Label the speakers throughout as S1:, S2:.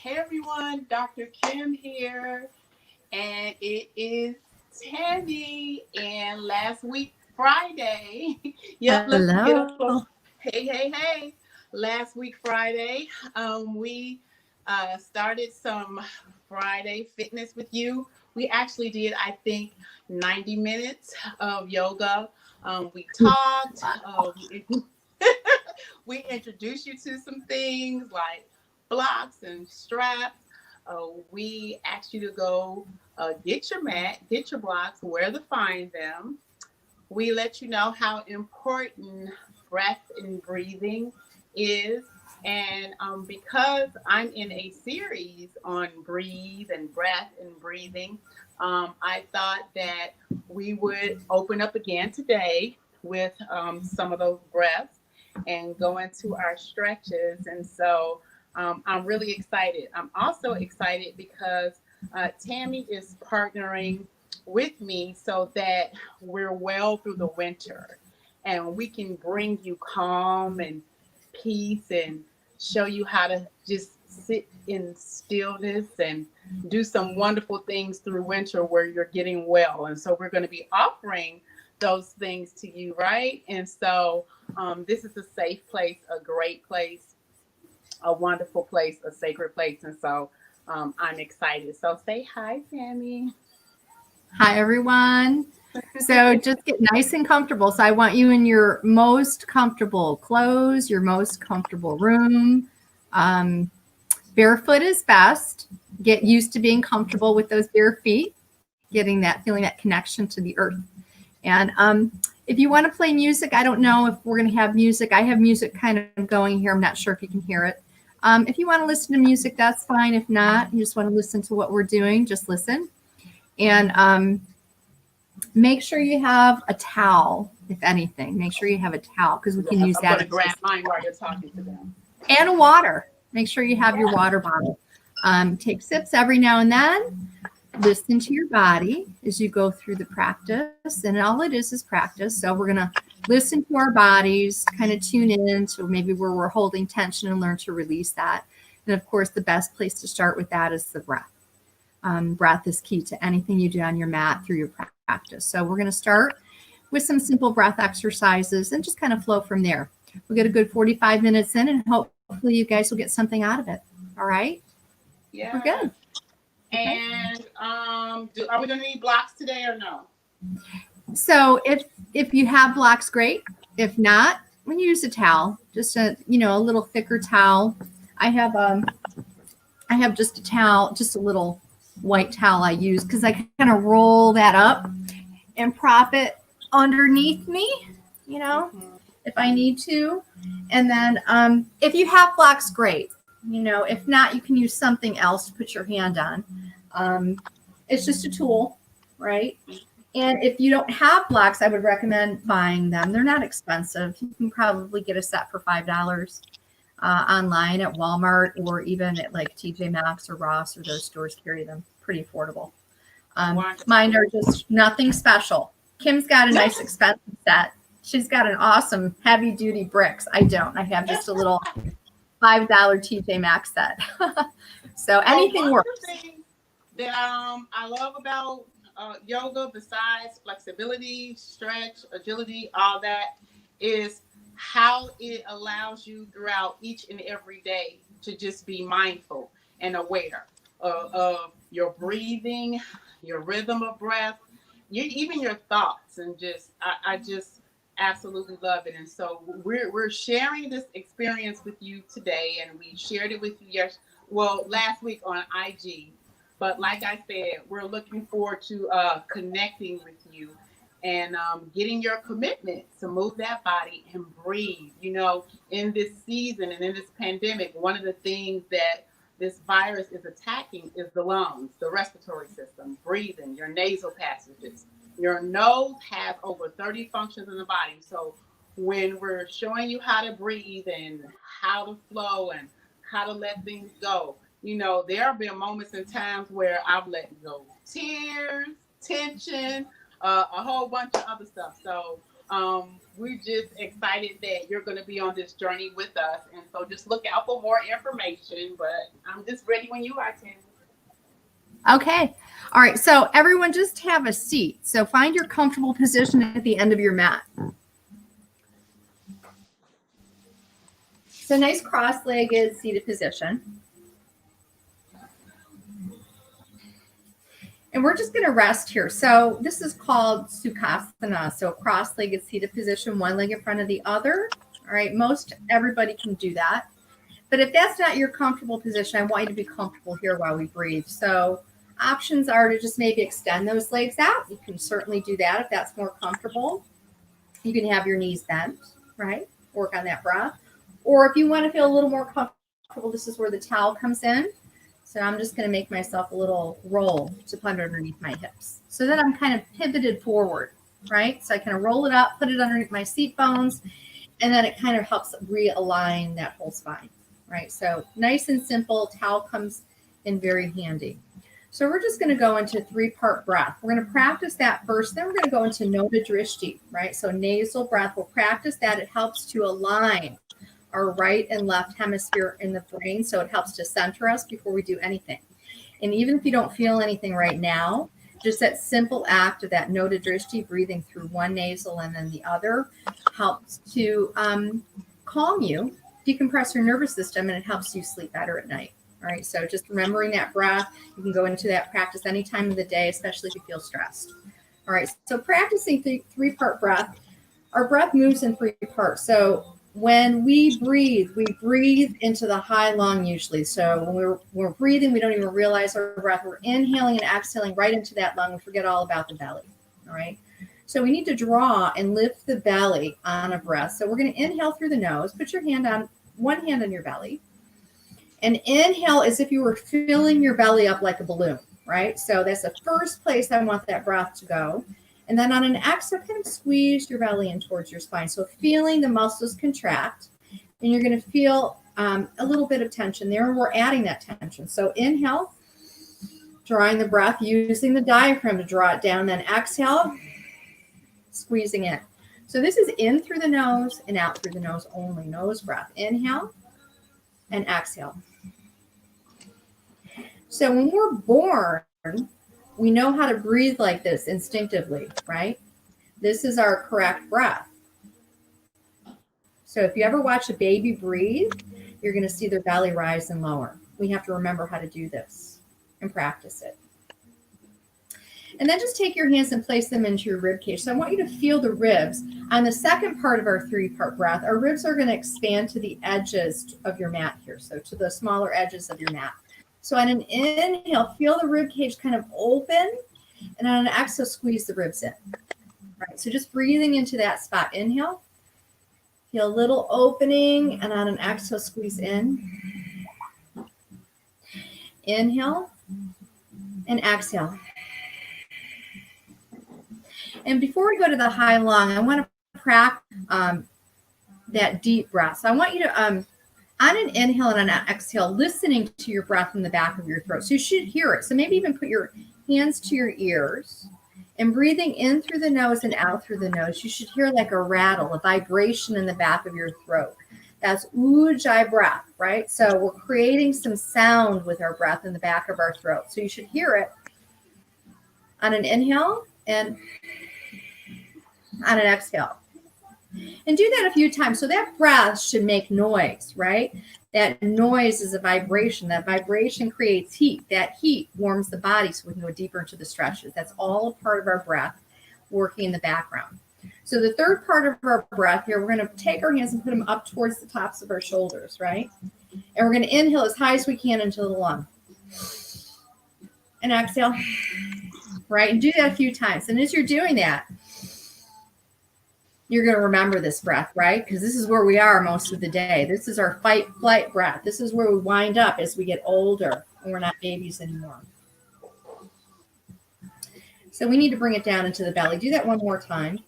S1: Hey everyone, Dr. Kim here, and it is Tammy. And last week, Friday, yep, let's get
S2: Hello.
S1: up close. Hey. Last week, Friday, we started some Friday fitness with you. We actually did, I think, 90 minutes of yoga. We talked, we introduced you to some things like blocks and straps. We asked you to go get your mat, get your blocks, where to find them. We let you know how important breath and breathing is. And because I'm in a series on breathe and breath and breathing, I thought that we would open up again today with some of those breaths and go into our stretches. And so I'm really excited. I'm also excited because Tammy is partnering with me so that we're well through the winter and we can bring you calm and peace and show you how to just sit in stillness and do some wonderful things through winter where you're getting well. And so we're going to be offering those things to you, right? And so this is a safe place, a great place, a wonderful place, a sacred place. And so I'm excited. So say hi, Tammy.
S2: Hi, everyone. So just get nice and comfortable. So I want you in your most comfortable clothes, your most comfortable room. Um, Barefoot is best. Get used to being comfortable with those bare feet, feeling that connection to the earth. And if you want to play music, I don't know if we're going to have music. I have music kind of going here. I'm not sure if you can hear it. If you want to listen to music, that's fine. If not, you just want to listen to what we're doing, just listen. And make sure you have a towel, if anything. Make sure you have a towel because we can use
S1: I'm
S2: that.
S1: going to grab mine while you're talking to them.
S2: And a water. Make sure you have your water bottle. Take sips every now and then. Listen to your body as you go through the practice. And all it is practice. So we're going to listen to our bodies, kind of tune in to maybe where we're holding tension and learn to release that. And of course, the best place to start with that is the breath. Breath is key to anything you do on your mat through your practice. So we're going to start with some simple breath exercises and just kind of flow from there. We'll get a good 45 minutes in and hopefully you guys will get something out of it. All right?
S1: Yeah.
S2: We're good. Okay.
S1: And are we going to need blocks today or no?
S2: So if you have blocks, great. If not, when you use a towel, just a little thicker towel. I have just a towel, just a little white towel I use because I kind of roll that up and prop it underneath me, if I need to. And then if you have blocks, great. If not, you can use something else to put your hand on. It's just a tool, right? And if you don't have blocks, I would recommend buying them. They're not expensive. You can probably get a set for $5 online at Walmart or even at like TJ Maxx or Ross or those stores carry them pretty affordable. Mine are just nothing special. Kim's got a nice expensive set. She's got an awesome heavy duty bricks. I don't. I have just a little $5 TJ Maxx set. So anything works.
S1: Thing that I love about yoga, besides flexibility, stretch, agility, all that, is how it allows you throughout each and every day to just be mindful and aware of your breathing, your rhythm of breath, even your thoughts, and I just absolutely love it. And so we're sharing this experience with you today, and we shared it with you last week on IG. But like I said, we're looking forward to connecting with you and getting your commitment to move that body and breathe. In this season and in this pandemic, one of the things that this virus is attacking is the lungs, the respiratory system, breathing, your nasal passages. Your nose has over 30 functions in the body. So when we're showing you how to breathe and how to flow and how to let things go, there have been moments and times where I've let go tears, tension, a whole bunch of other stuff. So We're just excited that you're going to be on this journey with us. And so just look out for more information. But I'm just ready when you are, Tim.
S2: Okay. All right. So everyone just have a seat. So find your comfortable position at the end of your mat. So nice cross-legged seated position. And we're just going to rest here. So this is called Sukhasana. So cross-legged seated position, one leg in front of the other. All right. Most everybody can do that. But if that's not your comfortable position, I want you to be comfortable here while we breathe. So options are to just maybe extend those legs out. You can certainly do that if that's more comfortable. You can have your knees bent, right? Work on that breath. Or if you want to feel a little more comfortable, this is where the towel comes in. So I'm just going to make myself a little roll to put underneath my hips so that I'm kind of pivoted forward, right? So I kind of roll it up, put it underneath my seat bones, and then it kind of helps realign that whole spine, right? So nice and simple. Towel comes in very handy. So we're just going to go into 3-part breath. We're going to practice that first. Then we're going to go into Nada Drishti, right? So nasal breath. We'll practice that. It helps to align our right and left hemisphere in the brain. So it helps to center us before we do anything. And even if you don't feel anything right now, just that simple act of that Nada Drishti, breathing through one nasal and then the other, helps to calm you, decompress your nervous system, and it helps you sleep better at night. All right, so just remembering that breath. You can go into that practice any time of the day, especially if you feel stressed. All right, so practicing 3-part breath. Our breath moves in 3 parts. So when we breathe into the high lung usually. So when we're breathing, we don't even realize our breath. We're inhaling and exhaling right into that lung. We forget all about the belly. All right. So we need to draw and lift the belly on a breath. So we're going to inhale through the nose. Put your one hand on your belly. And inhale as if you were filling your belly up like a balloon, right? So that's the first place I want that breath to go. And then on an exhale, kind of squeeze your belly in towards your spine. So feeling the muscles contract, and you're going to feel a little bit of tension there. And we're adding that tension. So inhale, drawing the breath, using the diaphragm to draw it down. Then exhale, squeezing in. So this is in through the nose and out through the nose only. Nose breath. Inhale and exhale. So when we're born, we know how to breathe like this instinctively, right? This is our correct breath. So if you ever watch a baby breathe, you're going to see their belly rise and lower. We have to remember how to do this and practice it. And then just take your hands and place them into your rib cage. So I want you to feel the ribs. On the second part of our 3-part breath, our ribs are going to expand to the edges of your mat here. So to the smaller edges of your mat. So on an inhale, feel the rib cage kind of open. And on an exhale, squeeze the ribs in. Right. So just breathing into that spot. Inhale. Feel a little opening. And on an exhale, squeeze in. Inhale. And exhale. And before we go to the high lung, I want to practice that deep breath. So I want you to, on an inhale and on an exhale, listening to your breath in the back of your throat. So you should hear it. So maybe even put your hands to your ears and breathing in through the nose and out through the nose. You should hear like a rattle, a vibration in the back of your throat. That's Ujjayi breath, right? So we're creating some sound with our breath in the back of our throat. So you should hear it on an inhale and on an exhale. And do that a few times. So that breath should make noise, right? That noise is a vibration. That vibration creates heat. That heat warms the body so we can go deeper into the stretches. That's all a part of our breath working in the background. So the third part of our breath here, we're going to take our hands and put them up towards the tops of our shoulders, right? And we're going to inhale as high as we can into the lung. And exhale, right? And do that a few times. And as you're doing that, you're going to remember this breath, right? Because this is where we are most of the day. This is our fight, flight breath. This is where we wind up as we get older and we're not babies anymore. So we need to bring it down into the belly. Do that one more time.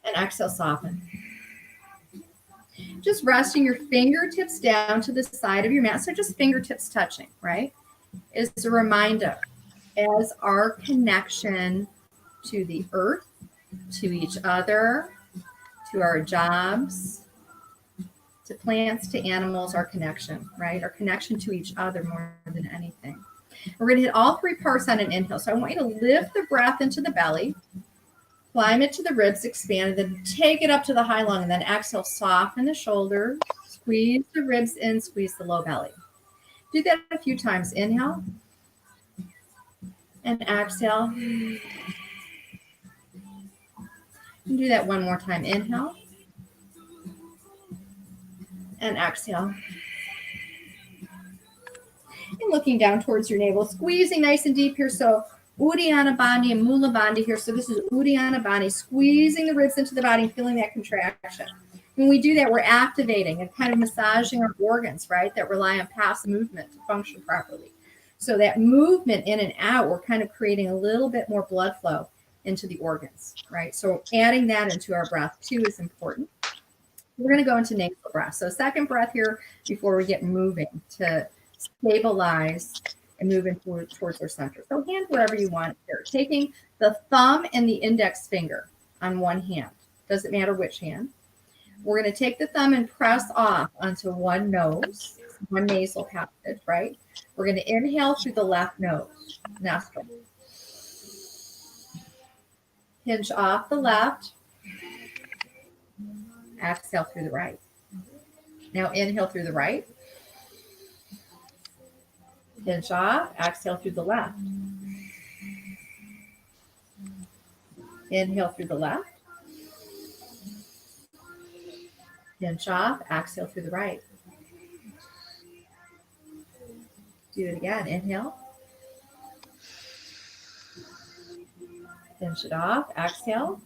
S2: And exhale, soften. Just resting your fingertips down to the side of your mat. So just fingertips touching, right? Is a reminder as our connection to the earth to each other, to our jobs, to plants, to animals, our connection, right? Our connection to each other more than anything. We're going to hit all three parts on an inhale. So I want you to lift the breath into the belly, climb it to the ribs, expand, and then take it up to the high lung, and then exhale, soften the shoulders, squeeze the ribs in, squeeze the low belly. Do that a few times. Inhale and exhale. And do that one more time. Inhale and exhale. And looking down towards your navel, squeezing nice and deep here. So Uddiyana Bandha and Mula Bandha here. So this is Uddiyana Bandha, squeezing the ribs into the body, feeling that contraction. When we do that, we're activating and kind of massaging our organs, right, that rely on passive movement to function properly. So that movement in and out, we're kind of creating a little bit more blood flow into the organs, right? So adding that into our breath too is important. We're going to go into nasal breath. So second breath here before we get moving to stabilize and move in towards our center. So hand wherever you want here. Taking the thumb and the index finger on one hand. Doesn't matter which hand. We're going to take the thumb and press off onto one nose, one nasal passage, right? We're going to inhale through the left nose, nostril. Hinge off the left. Exhale through the right. Now inhale through the right. Hinge off. Exhale through the left. Inhale through the left. Hinge off. Exhale through the right. Do it again. Inhale. Hinge it off. Exhale.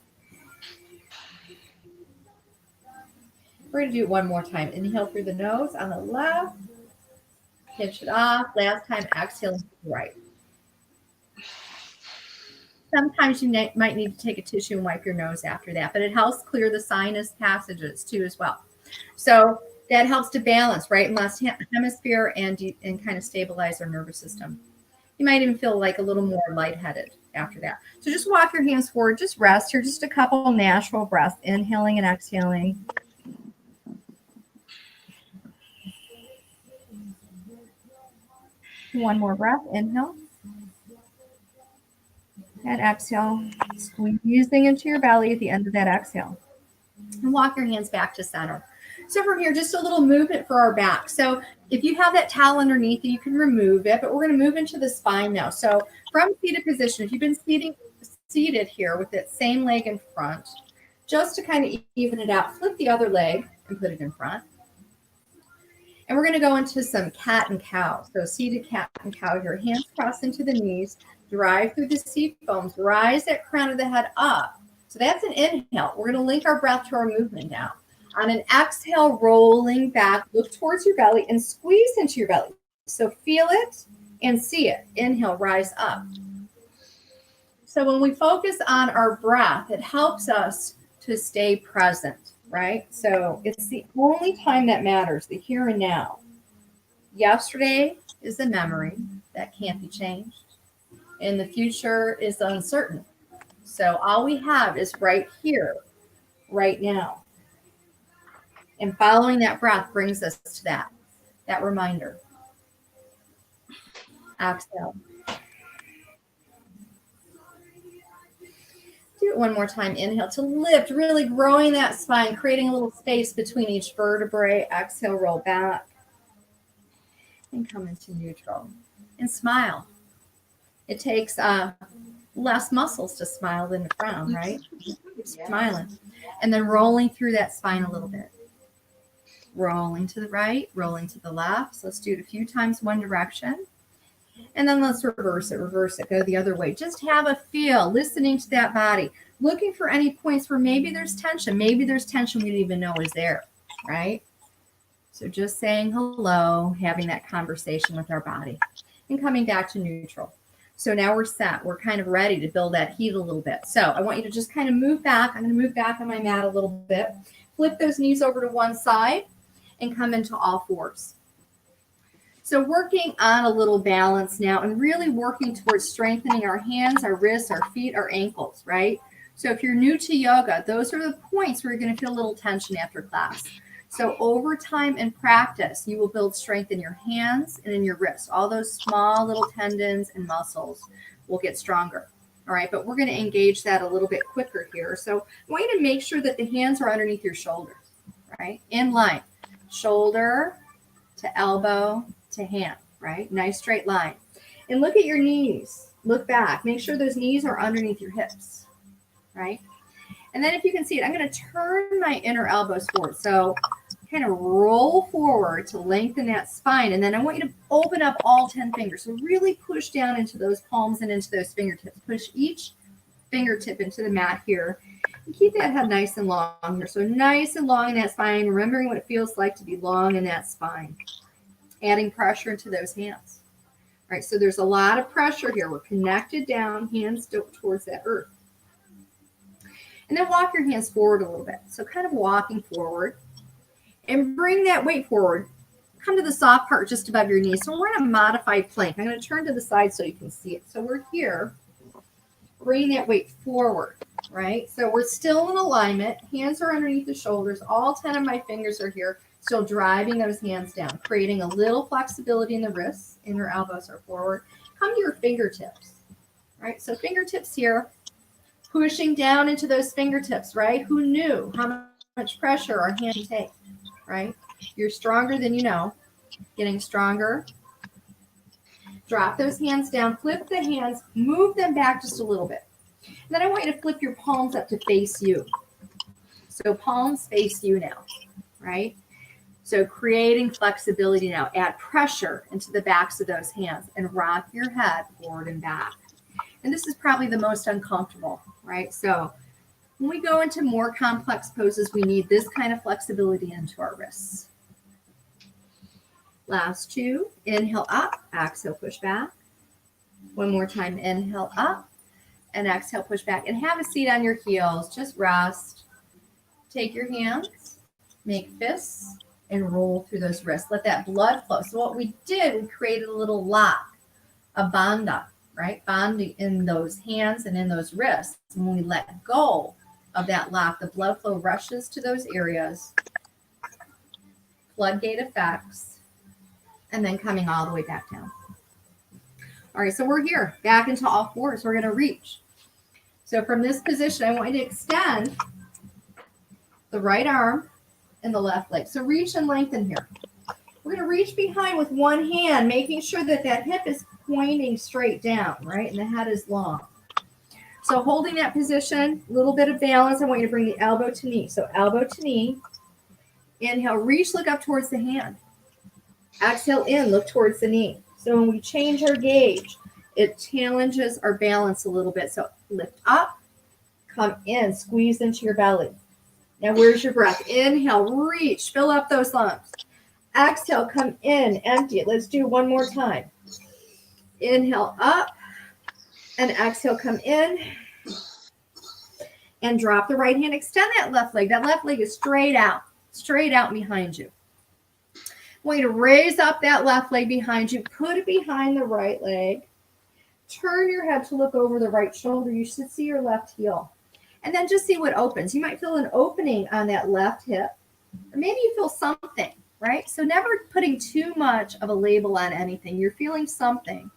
S2: We're going to do it one more time. Inhale through the nose on the left. Hinge it off. Last time, exhale to the right. Sometimes you might need to take a tissue and wipe your nose after that, but it helps clear the sinus passages too as well. So that helps to balance right and left hemisphere and kind of stabilize our nervous system. You might even feel like a little more lightheaded after that. So just walk your hands forward. Just rest here. Just a couple natural breaths, inhaling and exhaling. One more breath. Inhale. And exhale. Squeezing into your belly at the end of that exhale. And walk your hands back to center. So from here, just a little movement for our back. So if you have that towel underneath you, you can remove it, but we're going to move into the spine now. So from seated position, if you've been seated here with that same leg in front, just to kind of even it out, flip the other leg and put it in front. And we're going to go into some cat and cow. So seated cat and cow here, hands crossed into the knees, drive through the seat bones, rise that crown of the head up. So that's an inhale. We're going to link our breath to our movement now. On an exhale, rolling back, look towards your belly and squeeze into your belly. So feel it and see it. Inhale, rise up. So when we focus on our breath, it helps us to stay present. Right? So it's the only time that matters, the here and now. Yesterday is a memory that can't be changed. And the future is uncertain. So all we have is right here, right now. And following that breath brings us to that reminder. Exhale. Do it one more time. Inhale to lift, really growing that spine, creating a little space between each vertebrae. Exhale, roll back. And come into neutral. And smile. It takes less muscles to smile than to frown, right? Keep smiling. And then rolling through that spine a little bit. Rolling to the right, rolling to the left. So let's do it a few times one direction. And then let's reverse it, go the other way. Just have a feel, listening to that body, looking for any points where maybe there's tension. Maybe there's tension we didn't even know is there, right? So just saying hello, having that conversation with our body and coming back to neutral. So now we're set. We're kind of ready to build that heat a little bit. So I want you to just kind of move back. I'm going to move back on my mat a little bit. Flip those knees over to one side and come into all fours. So working on a little balance now and really working towards strengthening our hands, our wrists, our feet, our ankles, right? So if you're new to yoga, those are the points where you're going to feel a little tension after class. So over time and practice, you will build strength in your hands and in your wrists. All those small little tendons and muscles will get stronger. All right, but we're going to engage that a little bit quicker here. So I want you to make sure that the hands are underneath your shoulders, right? In line, shoulder to elbow to hand, right? Nice straight line. And look at your knees. Look back. Make sure those knees are underneath your hips, right? And then if you can see it, I'm going to turn my inner elbows forward. So kind of roll forward to lengthen that spine. And then I want you to open up all 10 fingers. So really push down into those palms and into those fingertips. Push each fingertip into the mat here. And keep that head nice and long here. So nice and long in that spine, remembering what it feels like to be long in that spine. Adding pressure into those hands. All right, so there's a lot of pressure here. We're connected down, hands towards that earth. And then walk your hands forward a little bit. So kind of walking forward. And bring that weight forward. Come to the soft part just above your knees. So we're in a modified plank. I'm going to turn to the side so you can see it. So we're here. Bring that weight forward, right? So we're still in alignment. Hands are underneath the shoulders. All 10 of my fingers are here. Still driving those hands down, creating a little flexibility in the wrists. Inner elbows are forward. Come to your fingertips, right? So fingertips here. Pushing down into those fingertips, right? Who knew how much pressure our hand can take? Right? You're stronger than you know. Getting stronger. Drop those hands down. Flip the hands. Move them back just a little bit. And then I want you to flip your palms up to face you. So palms face you now. Right? So creating flexibility now. Add pressure into the backs of those hands and rock your head forward and back. And this is probably the most uncomfortable. Right? So when we go into more complex poses, we need this kind of flexibility into our wrists. Last two, inhale up, exhale, push back. One more time, inhale up and exhale, push back. And have a seat on your heels, just rest. Take your hands, make fists, and roll through those wrists. Let that blood flow. So what we did, we created a little lock, a bandha, right? Bond in those hands and in those wrists. And when we let go of that lock, the blood flow rushes to those areas, floodgate effects, and then coming all the way back down. All right, so we're here, back into all fours. We're going to reach. So from this position, I want you to extend the right arm and the left leg. So reach and lengthen here. We're going to reach behind with one hand, making sure that that hip is pointing straight down, right? And the head is long. So holding that position, a little bit of balance. I want you to bring the elbow to knee. So elbow to knee. Inhale, reach, look up towards the hand. Exhale in, look towards the knee. So when we change our gauge, it challenges our balance a little bit. So lift up, come in, squeeze into your belly. Now where's your breath? Inhale, reach, fill up those lungs. Exhale, come in, empty it. Let's do one more time. Inhale up. And exhale, come in and drop the right hand. Extend that left leg. That left leg is straight out behind you. I want you to raise up that left leg behind you. Put it behind the right leg. Turn your head to look over the right shoulder. You should see your left heel. And then just see what opens. You might feel an opening on that left hip. Or maybe you feel something, right? So never putting too much of a label on anything. You're feeling something.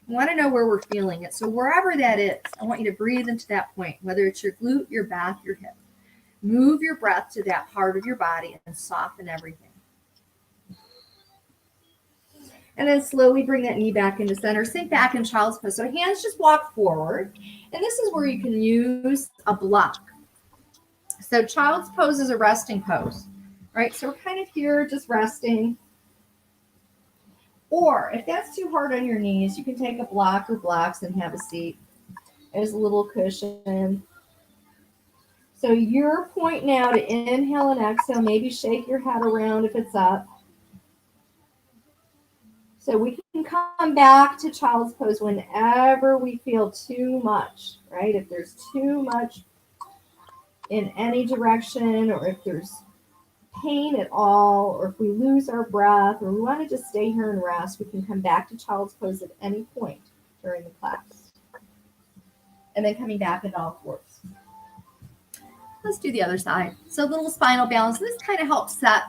S2: I want to know where we're feeling it. So wherever that is, I want you to breathe into that point, whether it's your glute, your back, your hip. Move your breath to that part of your body and soften everything. And then slowly bring that knee back into center. Sink back in child's pose. So hands just walk forward. And this is where you can use a block. So child's pose is a resting pose, right? So we're kind of here just resting. Or if that's too hard on your knees, you can take a block or blocks and have a seat. There's a little cushion. So your point now to inhale and exhale, maybe shake your head around if it's up. So we can come back to child's pose whenever we feel too much, right? If there's too much in any direction, or if there's pain at all, or if we lose our breath, or we want to just stay here and rest, we can come back to child's pose at any point during the class. And then coming back into all fours. Let's do the other side. So a little spinal balance. This kind of helps set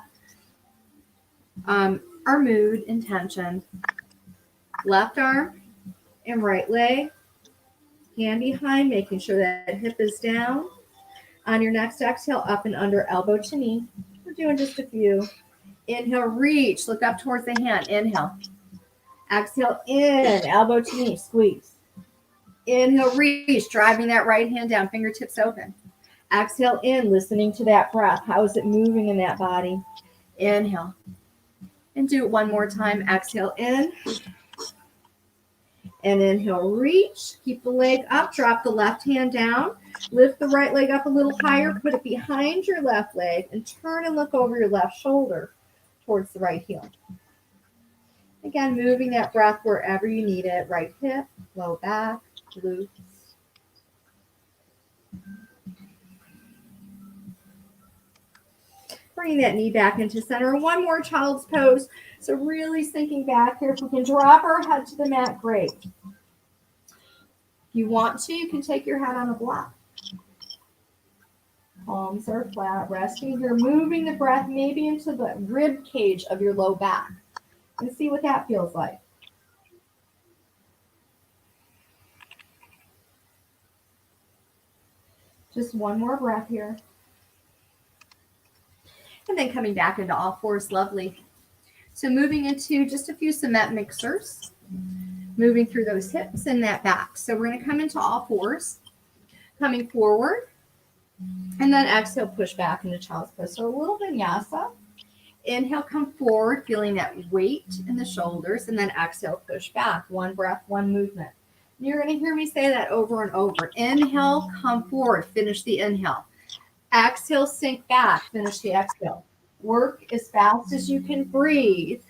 S2: our mood and tension. Left arm and right leg. Hand behind, making sure that hip is down. On your next exhale, up and under, elbow to knee. We're doing just a few. Inhale, reach, look up towards the hand. Inhale. Exhale, in, elbow to knee, squeeze. Inhale, reach, driving that right hand down, fingertips open. Exhale, in, listening to that breath. How is it moving in that body? Inhale. And do it one more time. Exhale, in. And inhale, reach. Keep the leg up. Drop the left hand down. Lift the right leg up a little higher. Put it behind your left leg. And turn and look over your left shoulder towards the right heel. Again, moving that breath wherever you need it. Right hip, low back, glutes. Bring that knee back into center. One more child's pose. So really sinking back here. If we can drop our head to the mat, great. If you want to, you can take your head on a block. Palms are flat, resting here, moving the breath maybe into the rib cage of your low back. And see what that feels like. Just one more breath here. And then coming back into all fours, lovely. So moving into just a few cement mixers, moving through those hips and that back. So we're going to come into all fours, coming forward, and then exhale, push back into child's pose. So a little vinyasa. Inhale, come forward, feeling that weight in the shoulders, and then exhale, push back. One breath, one movement. And you're going to hear me say that over and over. Inhale, come forward, finish the inhale. Exhale, sink back, finish the exhale. Work as fast as you can breathe,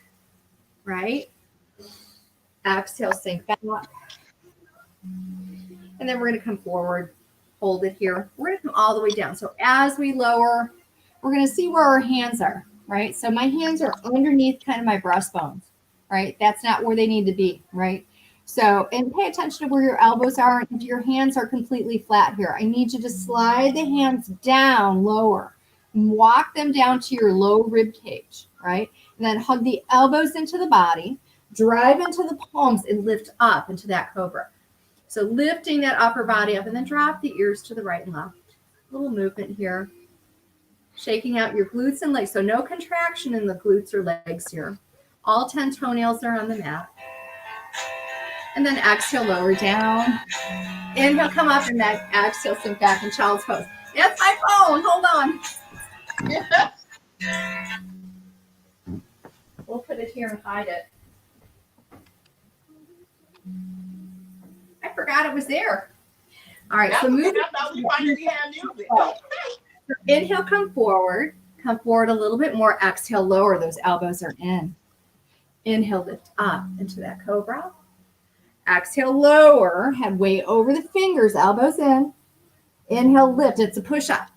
S2: right? Exhale, sink back. And then we're going to come forward, hold it here. We're going to come all the way down. So as we lower, we're going to see where our hands are. Right? So my hands are underneath kind of my breastbones, right? That's not where they need to be, right? So, and pay attention to where your elbows are. If your hands are completely flat here, I need you to slide the hands down lower, walk them down to your low rib cage, right? And then hug the elbows into the body, drive into the palms and lift up into that cobra. So lifting that upper body up and then drop the ears to the right and left. A little movement here. Shaking out your glutes and legs. So no contraction in the glutes or legs here. All 10 toenails are on the mat. And then exhale, lower down. Inhale, come up, and then exhale, sink back in child's pose. That's my phone. Hold on. We'll put it here and hide it. I forgot it was there. All right, so move.
S1: I thought we finally had music.
S2: Inhale, come forward a little bit more. Exhale, lower, those elbows are in. Inhale, lift up into that cobra. Exhale, lower, head weight over the fingers, elbows in. Inhale, lift, it's a push-up.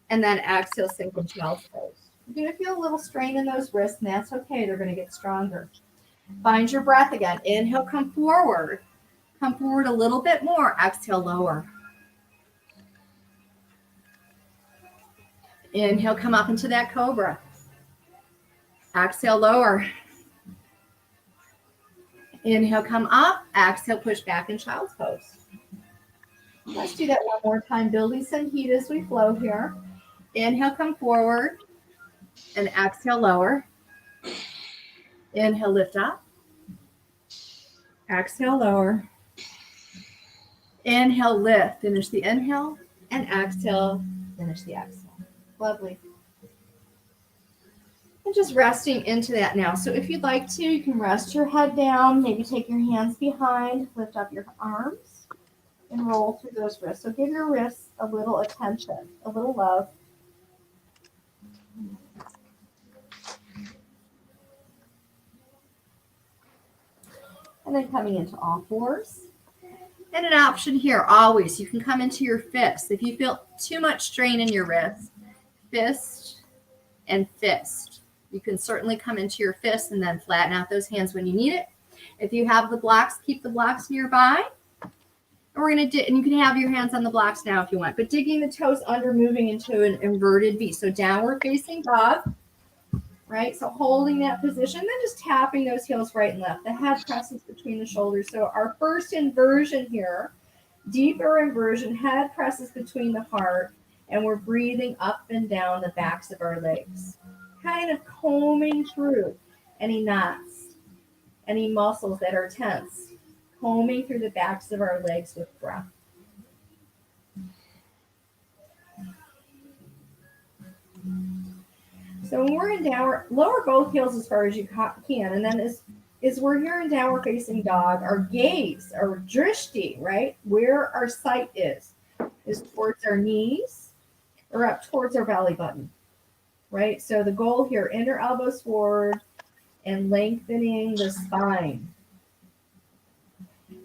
S2: And then exhale, sink into child's pose. You're going to feel a little strain in those wrists, and that's okay. They're going to get stronger. Find your breath again. Inhale, come forward. Come forward a little bit more. Exhale, lower. Inhale, come up into that cobra. Exhale, lower. Inhale, come up. Exhale, push back in child's pose. Let's do that one more time. Building some heat as we flow here. Inhale, come forward. And exhale, lower. Inhale, lift up. Exhale, lower. Inhale, lift. Finish the inhale. And exhale, finish the exhale. Lovely. And just resting into that now. So if you'd like to, you can rest your head down, maybe take your hands behind, lift up your arms, and roll through those wrists. So give your wrists a little attention, a little love. And then coming into all fours. And an option here, always, you can come into your fists. If you feel too much strain in your wrists, fist and fist. You can certainly come into your fist and then flatten out those hands when you need it. If you have the blocks, keep the blocks nearby. And we're going to, and you can have your hands on the blocks now if you want, but digging the toes under, moving into an inverted V. So downward facing dog, right? So holding that position, then just tapping those heels right and left. The head presses between the shoulders. So our first inversion here, deeper inversion, head presses between the heart, and we're breathing up and down the backs of our legs, kind of combing through any knots, any muscles that are tense, combing through the backs of our legs with breath. So when we're in downward, lower both heels as far as you can, and then as we're here in downward facing dog, our gaze, our drishti, right, where our sight is towards our knees or up towards our belly button, right? So the goal here, inner elbows forward and lengthening the spine.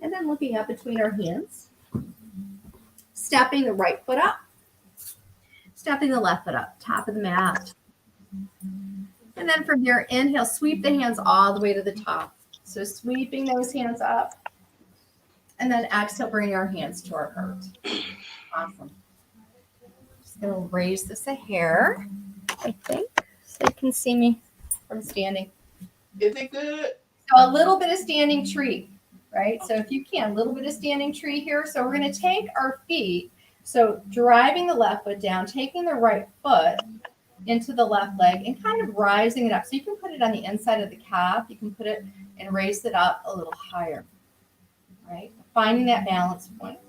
S2: And then looking up between our hands, stepping the right foot up, stepping the left foot up, top of the mat. And then from here, inhale, sweep the hands all the way to the top. So sweeping those hands up. And then exhale, bring our hands to our heart. Awesome. Just going to raise this a hair, I think, so you can see me from standing.
S1: Is it good?
S2: So a little bit of standing tree, right? So if you can, a little bit of standing tree here. So we're going to take our feet. So driving the left foot down, taking the right foot into the left leg and kind of rising it up. So you can put it on the inside of the calf. You can put it and raise it up a little higher, right? Finding that balance point.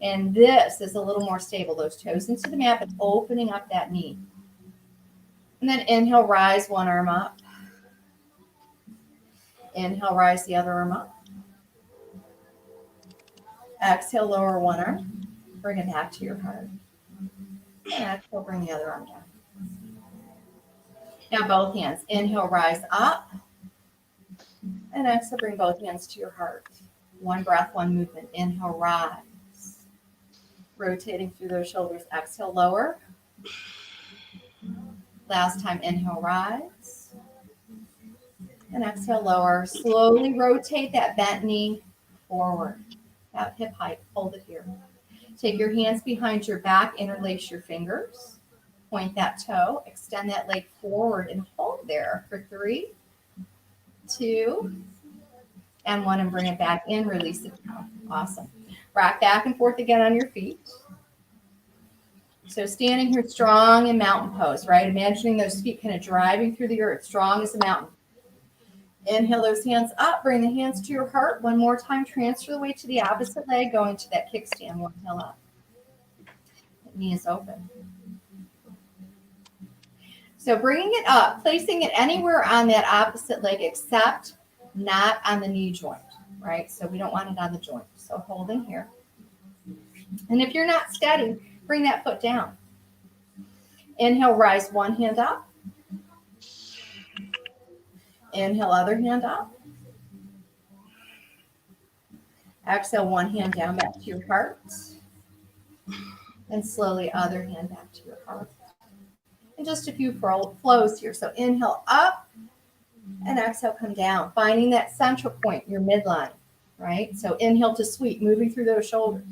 S2: And this is a little more stable. Those toes into the mat, but opening up that knee. And then inhale, rise one arm up. Inhale, rise the other arm up. Exhale, lower one arm. Bring it back to your heart. And exhale, bring the other arm down. Now both hands. Inhale, rise up. And exhale, bring both hands to your heart. One breath, one movement. Inhale, rise. Rotating through those shoulders. Exhale, lower. Last time, inhale, rise. And exhale, lower. Slowly rotate that bent knee forward. About hip height. Hold it here. Take your hands behind your back. Interlace your fingers. Point that toe. Extend that leg forward and hold there for 3, 2, and 1. And bring it back in. Release it down. Awesome. Rock back and forth again on your feet. So standing here strong in mountain pose, right? Imagining those feet kind of driving through the earth, strong as a mountain. Inhale those hands up. Bring the hands to your heart. One more time. Transfer the weight to the opposite leg, going to that kickstand. One heel up. The knee is open. So bringing it up, placing it anywhere on that opposite leg except not on the knee joint, right? So we don't want it on the joint. So holding here. And if you're not steady, bring that foot down. Inhale, rise one hand up. Inhale, other hand up. Exhale, one hand down back to your heart. And slowly, other hand back to your heart. And just a few flows here. So inhale up and exhale, come down. Finding that central point, your midline, right? So inhale to sweep, moving through those shoulders.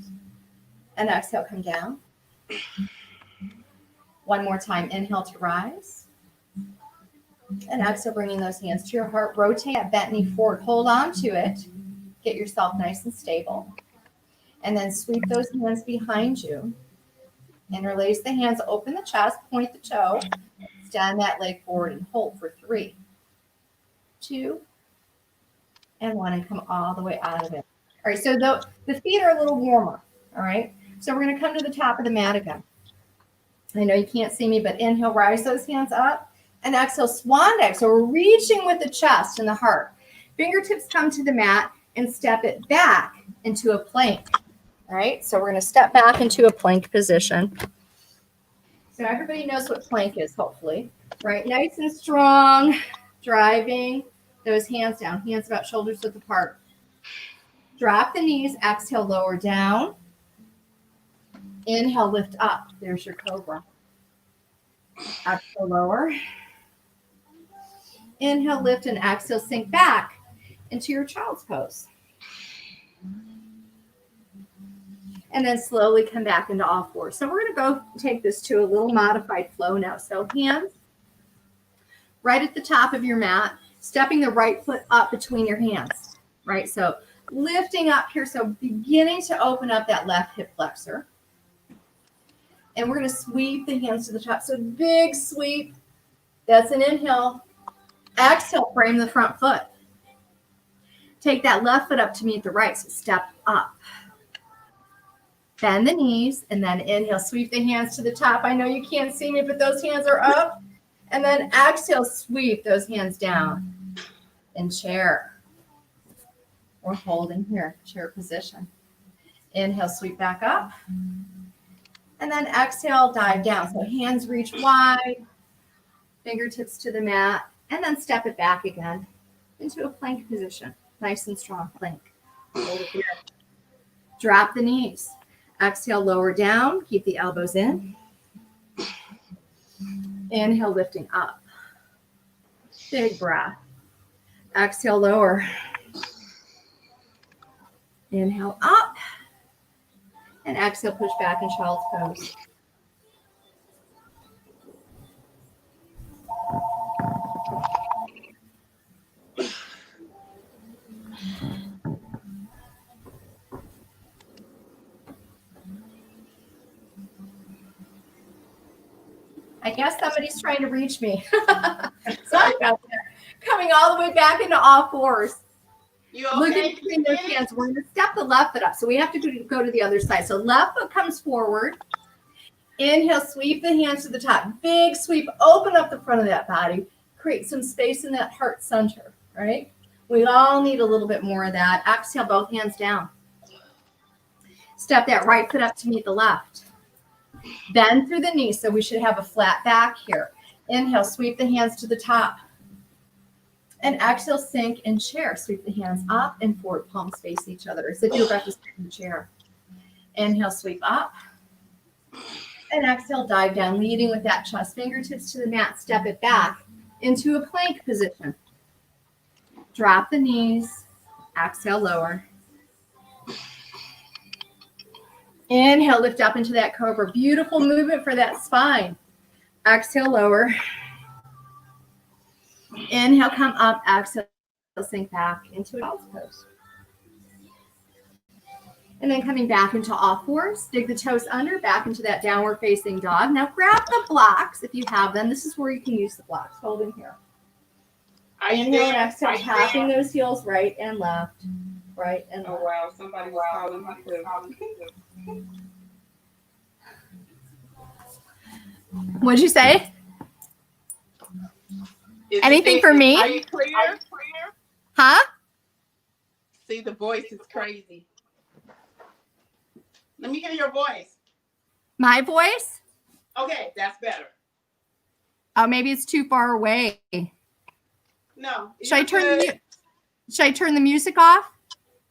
S2: And exhale, come down. One more time, inhale to rise. And exhale, bringing those hands to your heart. Rotate that bent knee forward. Hold on to it. Get yourself nice and stable. And then sweep those hands behind you. Interlace the hands, open the chest, point the toe, extend that leg forward and hold for 3, 2, and 1, and come all the way out of it. All right, so the feet are a little warmer, all right? So we're going to come to the top of the mat again. I know you can't see me, but inhale, rise those hands up, and exhale, swan dive. So we're reaching with the chest and the heart. Fingertips come to the mat and step it back into a plank. All right, so we're going to step back into a plank position. So everybody knows what plank is, hopefully, right? Nice and strong, driving those hands down, hands about shoulders width apart. Drop the knees, exhale, lower down. Inhale, lift up. There's your cobra. Exhale, lower. Inhale, lift, and exhale, sink back into your child's pose. and then slowly come back into all fours. So we're going to go take this to a little modified flow now. So hands right at the top of your mat, stepping the right foot up between your hands, right? So lifting up here, so beginning to open up that left hip flexor. And we're going to sweep the hands to the top. So big sweep. That's an inhale. Exhale, frame the front foot. Take that left foot up to meet the right. So step up. Bend the knees and then inhale. Sweep the hands to the top. I know you can't see me, but those hands are up. And then exhale, sweep those hands down. In chair. Or holding here, chair position. Inhale, sweep back up. And then exhale, dive down. So hands reach wide, fingertips to the mat, and then step it back again into a plank position. Nice and strong plank. Hold it here. Drop the knees. Exhale, lower down. Keep the elbows in. Inhale, lifting up. Big breath. Exhale, lower. Inhale, up. And exhale, push back in child's pose. I guess somebody's trying to reach me. Sorry about that. Coming all the way back into all fours.
S1: You okay?
S2: Looking between those hands, we're going to step the left foot up. So we have to go to the other side. So left foot comes forward. Inhale, sweep the hands to the top. Big sweep. Open up the front of that body. Create some space in that heart center, right? We all need a little bit more of that. Exhale, both hands down. Step that right foot up to meet the left. Bend through the knees. So we should have a flat back here. Inhale, sweep the hands to the top. And exhale, sink in chair. Sweep the hands up and forward, palms face each other as if you're about to sit in the chair. Inhale, sweep up. And exhale, dive down, leading with that chest. Fingertips to the mat. Step it back into a plank position. Drop the knees. Exhale, lower. Inhale, lift up into that cobra. Beautiful movement for that spine. Exhale, lower. Inhale, come up. Exhale, sink back into a child's pose. And then coming back into all fours, dig the toes under, back into that downward facing dog. Now grab the blocks if you have them. This is where you can use the blocks. Hold in here. Inhale and exhale, tapping those heels right and left. Right and left.
S1: Oh, wow. Somebody was calling me too.
S2: What'd you say? Anything for me?
S1: Are you clear?
S2: Huh?
S1: See, the voice is crazy. Let me hear your voice.
S2: My voice?
S1: Okay, that's better.
S2: Oh, maybe it's too far away.
S1: No.
S2: Should I
S1: you're
S2: turn the music off?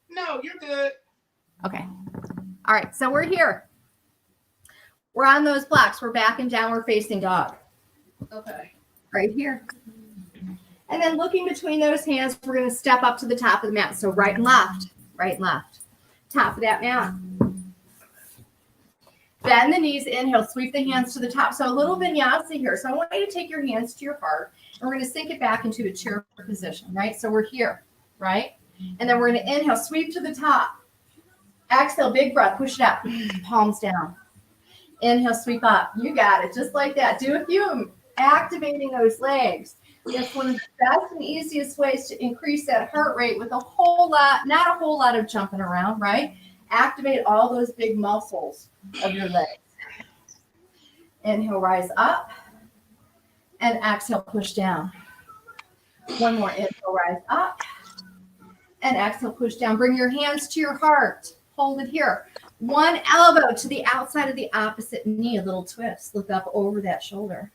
S1: No, you're good.
S2: Okay. All right. So we're here. We're on those blocks. We're back in downward facing dog.
S1: Okay.
S2: Right here. And then looking between those hands, we're going to step up to the top of the mat. So right and left, right and left. Top of that mat. Bend the knees, inhale, sweep the hands to the top. So a little vinyasa here. So I want you to take your hands to your heart, and we're going to sink it back into a chair position, right? So we're here, right? And then we're going to inhale, sweep to the top. Exhale, big breath, push it up, palms down. Inhale, sweep up. You got it, just like that. Do a few of them, activating those legs. That's one of the best and easiest ways to increase that heart rate with a whole lot, not a whole lot of jumping around, right? Activate all those big muscles of your legs. Inhale, rise up. And exhale, push down. One more. Inhale, rise up. And exhale, push down. Bring your hands to your heart. Hold it here. One elbow to the outside of the opposite knee. A little twist. Look up over that shoulder.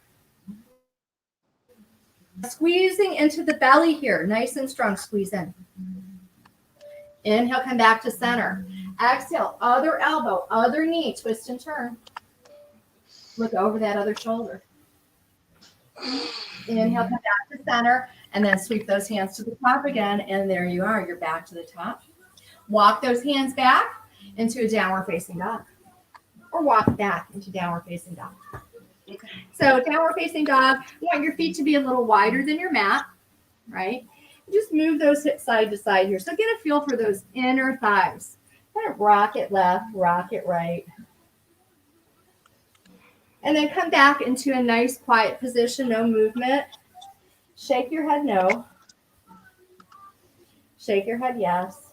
S2: Squeezing into the belly here. Nice and strong. Squeeze in. Inhale, come back to center. Exhale, other elbow, other knee, twist and turn. Look over that other shoulder. Inhale, come back to center, and then sweep those hands to the top again, and there you are. You're back to the top. Walk those hands back. into a downward facing dog, or walk back into downward facing dog.
S1: Okay.
S2: So downward facing dog, you want your feet to be a little wider than your mat, right? Just move those hips side to side here. So get a feel for those inner thighs. Kind of rock it left, rock it right. And then come back into a nice quiet position, no movement. Shake your head no. Shake your head yes.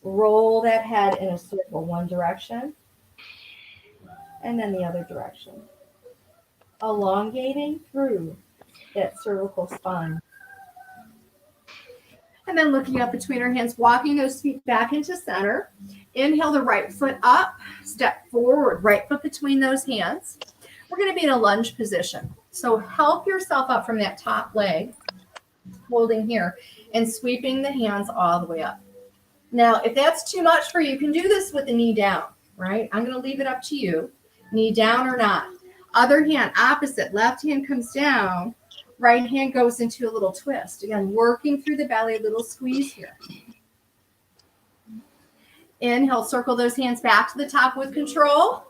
S2: Roll that head in a circle, one direction, and then the other direction. Elongating through that cervical spine. And then looking up between our hands, walking those feet back into center. Inhale the right foot up, step forward, right foot between those hands. We're going to be in a lunge position. So help yourself up from that top leg, holding here, and sweeping the hands all the way up. Now, if that's too much for you, you can do this with the knee down, right? I'm going to leave it up to you, knee down or not. Other hand, opposite, left hand comes down, right hand goes into a little twist. Again, working through the belly, a little squeeze here. Inhale, circle those hands back to the top with control.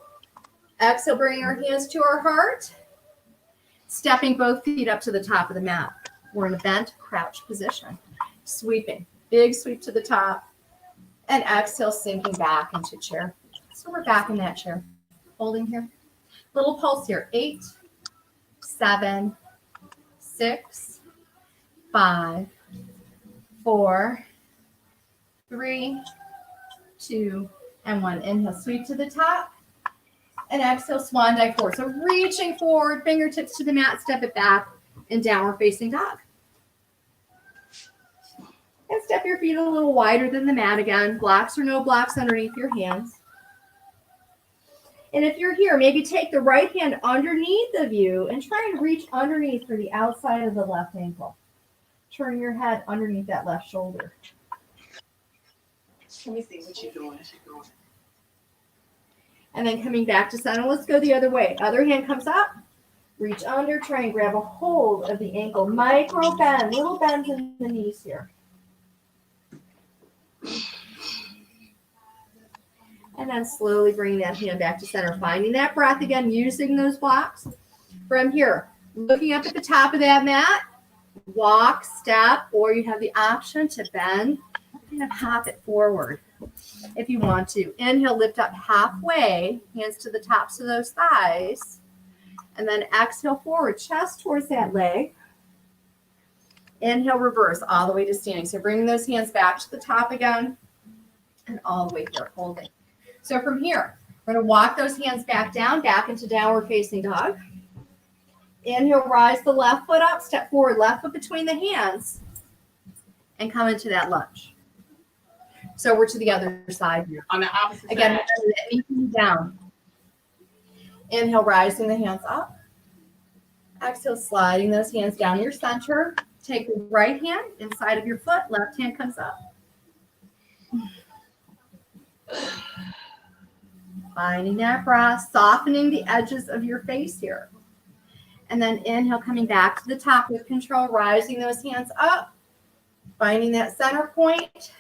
S2: Exhale, bring our hands to our heart. Stepping both feet up to the top of the mat. We're in a bent crouch position. Sweeping, big sweep to the top. And exhale, sinking back into chair. So we're back in that chair. Holding here. Little pulse here. 8, 7, 6, 5, 4, 3, 2, and 1. Inhale, sweep to the top. And exhale, swan dive forward. So reaching forward, fingertips to the mat, step it back, and downward facing dog. And step your feet a little wider than the mat again. Blocks or no blocks underneath your hands. And if you're here, maybe take the right hand underneath of you and try and reach underneath for the outside of the left ankle. Turn your head underneath that left shoulder.
S1: Let me see what you're doing.
S2: And then coming back to center, let's go the other way. Other hand comes up, reach under, try and grab a hold of the ankle. Micro bend, little bends in the knees here. And then slowly bring that hand back to center, finding that breath again, using those blocks. From here, looking up at the top of that mat, walk, step, or you have the option to bend, kind of hop it forward if you want to. Inhale, lift up halfway, hands to the tops of those thighs. And then exhale forward, chest towards that leg. Inhale, reverse all the way to standing. So bring those hands back to the top again and all the way here, holding. So from here, we're going to walk those hands back down, back into downward facing dog. Inhale, rise the left foot up, step forward, left foot between the hands, and come into that lunge. So we're to the other side here.
S1: On the opposite
S2: Again,
S1: side.
S2: knee down. Inhale, rising the hands up. Exhale, sliding those hands down your center. Take the right hand inside of your foot. Left hand comes up. Finding that breath, softening the edges of your face here. And then inhale, coming back to the top with control, rising those hands up. Finding that center point.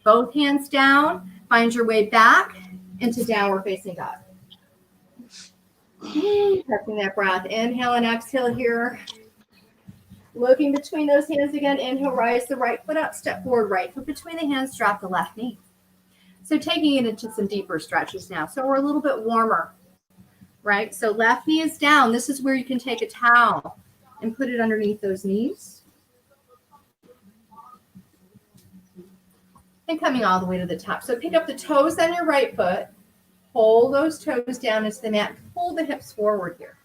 S2: Both hands down. Find your way back into downward facing dog. Catching that breath. Inhale and exhale here. Looking between those hands again. Inhale, rise the right foot up. Step forward, right foot between the hands. Drop the left knee. So taking it into some deeper stretches now. So we're a little bit warmer, right? So left knee is down. This is where you can take a towel and put it underneath those knees. And coming all the way to the top. So pick up the toes on your right foot. Hold those toes down into the mat. Pull the hips forward here.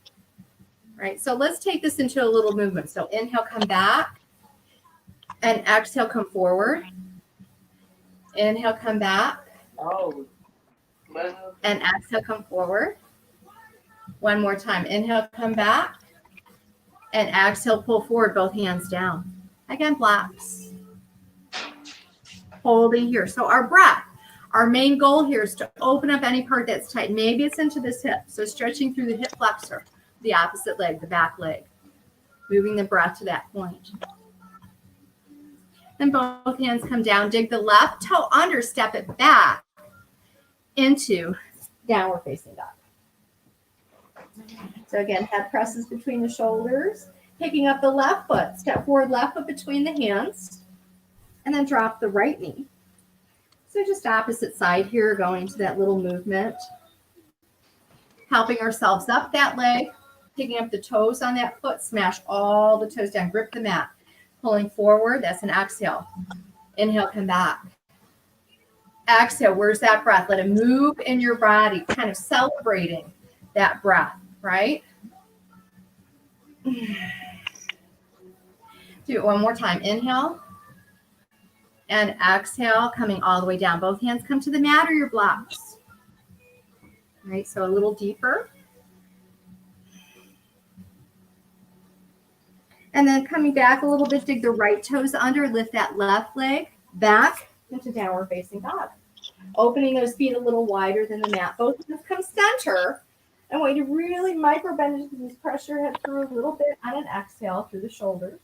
S2: Right? So let's take this into a little movement. So inhale, come back. And exhale, come forward. Inhale, come back.
S1: Oh.
S2: And exhale, come forward. One more time. Inhale, come back. And exhale, pull forward, both hands down. Again, blocks. Holding here. So our breath, our main goal here is to open up any part that's tight. Maybe it's into this hip. So stretching through the hip flexor, the opposite leg, the back leg. Moving the breath to that point. Then both hands come down. Dig the left toe under, step it back. into downward facing dog. So again, head presses between the shoulders, picking up the left foot, step forward, left foot between the hands, and then drop the right knee. So just opposite side here, going to that little movement, helping ourselves up that leg, picking up the toes on that foot, smash all the toes down, grip the mat, pulling forward, that's an exhale. Inhale, come back. Exhale, where's that breath? Let it move in your body, kind of celebrating that breath, right? Do it one more time. Inhale and exhale, coming all the way down. Both hands come to the mat or your blocks. All right, so a little deeper. And then coming back a little bit, dig the right toes under, lift that left leg back into downward facing dog. Opening those feet a little wider than the mat. Both hands come center. I want you to really micro bend into this, press your head through a little bit on an exhale through the shoulders.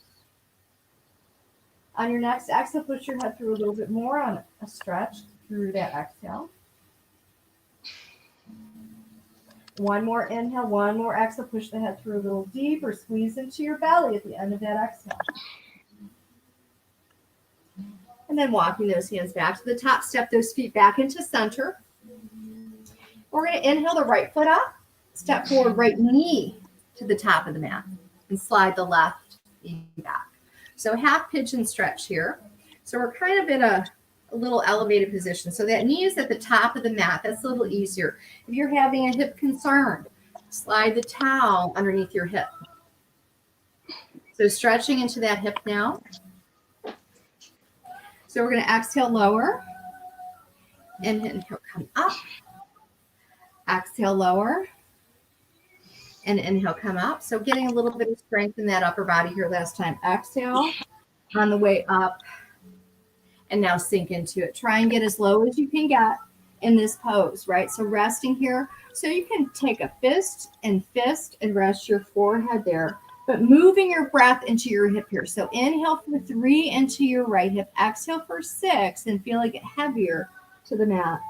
S2: On your next exhale, push your head through a little bit more on a stretch through that exhale. One more inhale, one more exhale, push the head through a little deeper, squeeze into your belly at the end of that exhale. And then walking those hands back to the top, step those feet back into center. We're going to inhale the right foot up, step forward, right knee to the top of the mat, and slide the left knee back. So half pigeon stretch here. So we're kind of in a little elevated position. So that knee is at the top of the mat. That's a little easier. If you're having a hip concern, slide the towel underneath your hip. So stretching into that hip now. So we're going to exhale, lower. Inhale, come up. Exhale, lower. And inhale, come up. So getting a little bit of strength in that upper body here last time. Exhale on the way up. And now sink into it. Try and get as low as you can get in this pose, right? So resting here. So you can take a fist and rest your forehead there. But moving your breath into your hip here. So inhale for 3 into your right hip. Exhale for 6 and feel like it heavier to the mat.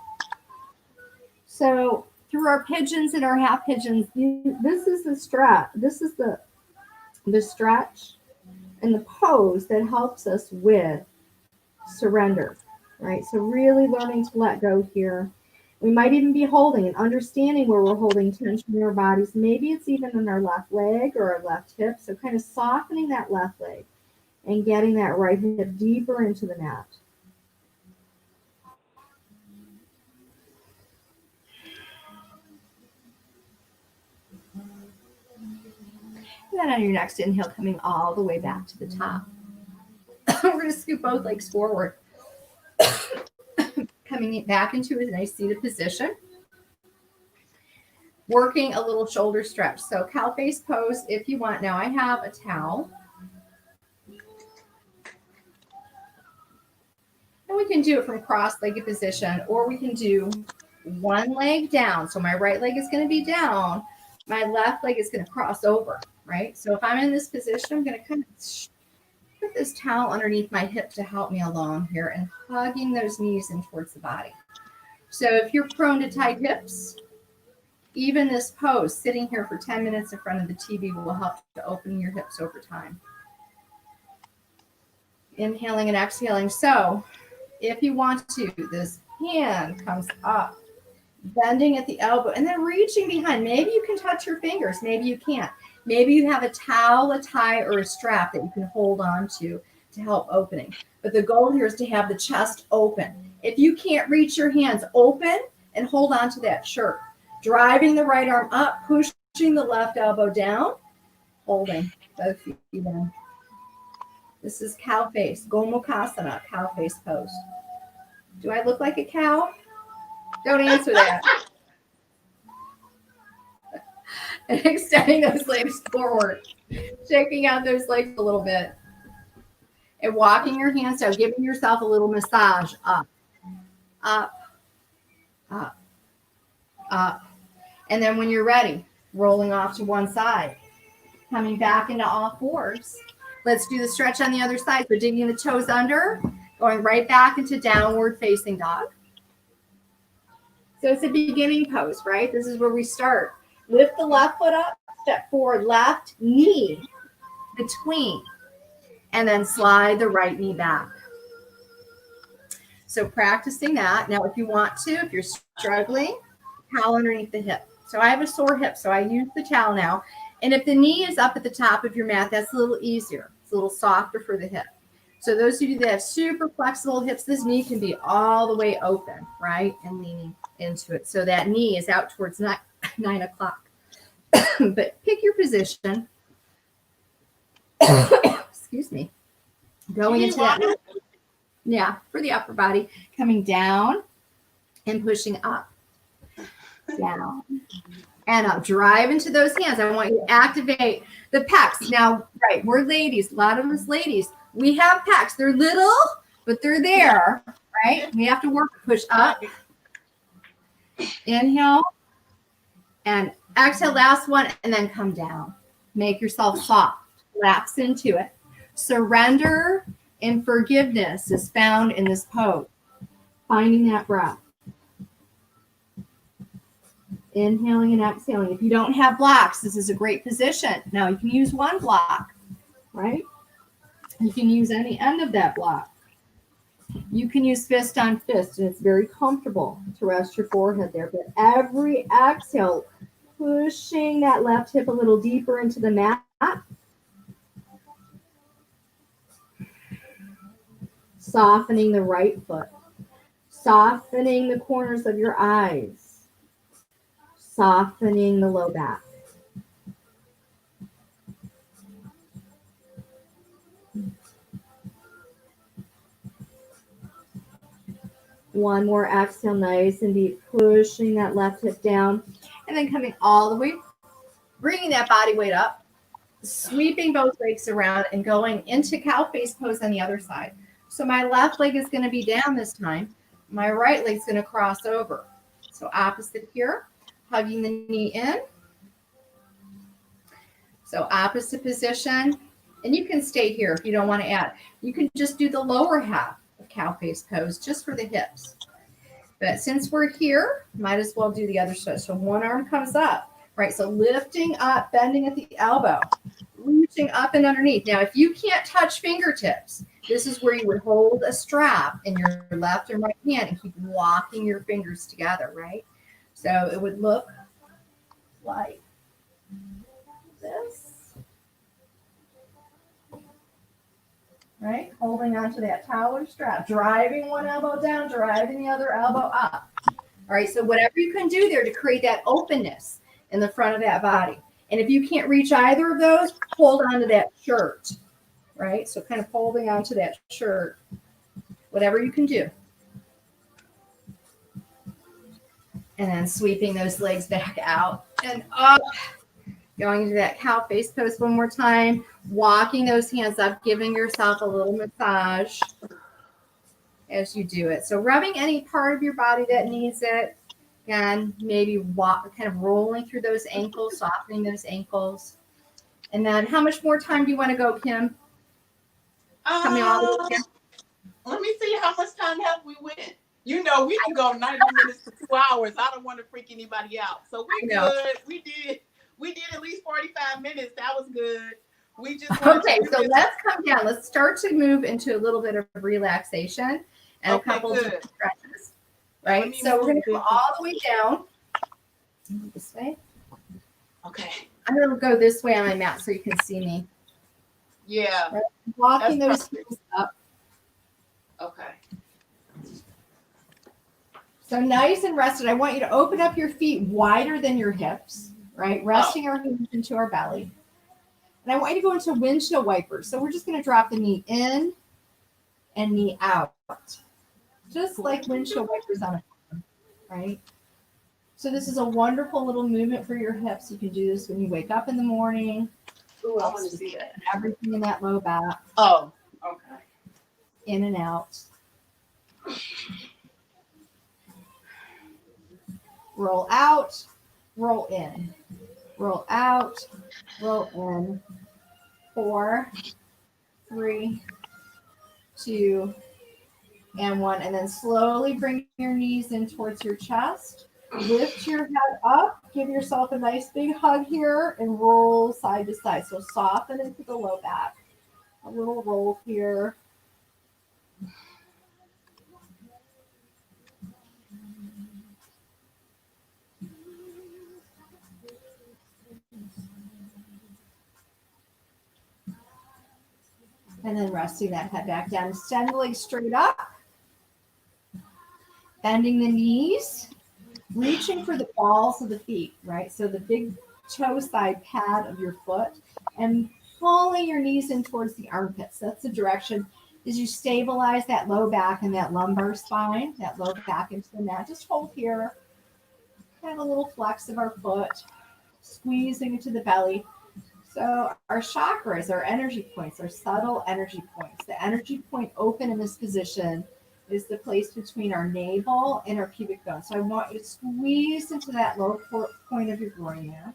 S2: So through our pigeons and our half pigeons, this is the stretch. This is the stretch and the pose that helps us with surrender, right? So really learning to let go here. We might even be holding and understanding where we're holding tension in our bodies. Maybe it's even in our left leg or our left hip. So kind of softening that left leg and getting that right hip deeper into the mat. And then on your next inhale, coming all the way back to the top. We're going to scoop both legs forward. Coming back into a nice seated position. Working a little shoulder stretch. So cow face pose if you want. Now I have a towel. And we can do it from cross-legged position, or we can do one leg down. So my right leg is going to be down. My left leg is going to cross over, right? So if I'm in this position, I'm going to kind of put this towel underneath my hip to help me along here and hugging those knees in towards the body. So if you're prone to tight hips, even this pose, sitting here for 10 minutes in front of the TV will help to open your hips over time. Inhaling and exhaling. So if you want to, this hand comes up, bending at the elbow, and then reaching behind. Maybe you can touch your fingers. Maybe you can't. Maybe you have a towel, a tie, or a strap that you can hold on to help opening. But the goal here is to have the chest open. If you can't reach your hands, open and hold on to that shirt. Driving the right arm up, pushing the left elbow down, holding both feet down. This is cow face, Gomukhasana, cow face pose. Do I look like a cow? Don't answer that. And extending those legs forward, shaking out those legs a little bit, and walking your hands down, giving yourself a little massage up, up, up, up. And then when you're ready, rolling off to one side, coming back into all fours. Let's do the stretch on the other side. So digging the toes under, going right back into downward facing dog. So it's a beginning pose, right? This is where we start. Lift the left foot up, step forward, left knee between, and then slide the right knee back. So practicing that. Now, if you want to, if you're struggling, towel underneath the hip. So I have a sore hip, so I use the towel now. And if the knee is up at the top of your mat, that's a little easier. It's a little softer for the hip. So those of you that have super flexible hips, this knee can be all the way open, right? And leaning into it. So that knee is out towards 9 o'clock. But pick your position. Excuse me. Going into that. Yeah, for the upper body. Coming down and pushing up. Down and up. Drive into those hands. I want you to activate the pecs. Now, right, we're ladies. A lot of us ladies, we have pecs. They're little, but they're there, right? We have to work. Push up. Inhale. And exhale, last one, and then come down. Make yourself soft. Lapse into it. Surrender and forgiveness is found in this pose. Finding that breath. Inhaling and exhaling. If you don't have blocks, this is a great position. Now you can use one block, right? You can use any end of that block. You can use fist on fist, and it's very comfortable to rest your forehead there. But every exhale, pushing that left hip a little deeper into the mat. Softening the right foot. Softening the corners of your eyes. Softening the low back. One more exhale, nice and deep, pushing that left hip down, and then coming all the way, bringing that body weight up, sweeping both legs around and going into cow face pose on the other side. So my left leg is going to be down this time. My right leg is going to cross over. So opposite here. Hugging the knee in. So opposite position. And you can stay here if you don't want to add. You can just do the lower half of cow face pose just for the hips. But since we're here, might as well do the other side. So one arm comes up, right? So lifting up, bending at the elbow, reaching up and underneath. Now, if you can't touch fingertips, this is where you would hold a strap in your left and right hand and keep walking your fingers together, right? So it would look like this, right? Holding onto that towel or strap, driving one elbow down, driving the other elbow up. All right, so whatever you can do there to create that openness in the front of that body. And if you can't reach either of those, hold onto that shirt, right? So kind of holding onto that shirt, whatever you can do. And then sweeping those legs back out and up. Going into that cow face pose one more time. Walking those hands up, giving yourself a little massage as you do it. So rubbing any part of your body that needs it. Again, maybe kind of rolling through those ankles, softening those ankles. And then how much more time do you want to go, Kim? Coming all the way.
S1: Let me see how much time have we went. You know, we can go 90 minutes to 2 hours. I don't want to freak anybody out. So we're good. We did at least 45 minutes. That was good. We just
S2: okay, so let's come down. Let's start to move into a little bit of relaxation and a couple of stretches. Right? So we're going to go all the way down. This way.
S1: Okay.
S2: I'm going to go this way on my mat so you can see me.
S1: Yeah.
S2: Right? Walking those heels up.
S1: Okay.
S2: So nice and rested. I want you to open up your feet wider than your hips, right? Resting our hands into our belly. And I want you to go into windshield wipers. So we're just going to drop the knee in and knee out. Just like windshield wipers on a phone, right? So this is a wonderful little movement for your hips. You can do this when you wake up in the morning.
S1: Ooh, I want to see that.
S2: Everything in that low back.
S1: Oh, okay.
S2: In and out. Roll out, roll in. Roll out, roll in. 4, 3, 2, and 1. And then slowly bring your knees in towards your chest. Lift your head up, give yourself a nice big hug here, and roll side to side. So soften into the low back. A little roll here. And then resting that head back down. Send the legs straight up. Bending the knees. Reaching for the balls of the feet, right? So the big toe side pad of your foot. And pulling your knees in towards the armpits. That's the direction as you stabilize that low back and that lumbar spine, that low back into the mat. Just hold here. Have a little flex of our foot. Squeezing into the belly. So our chakras, our energy points, our subtle energy points. The energy point open in this position is the place between our navel and our pubic bone. So I want you to squeeze into that low point of your groin there.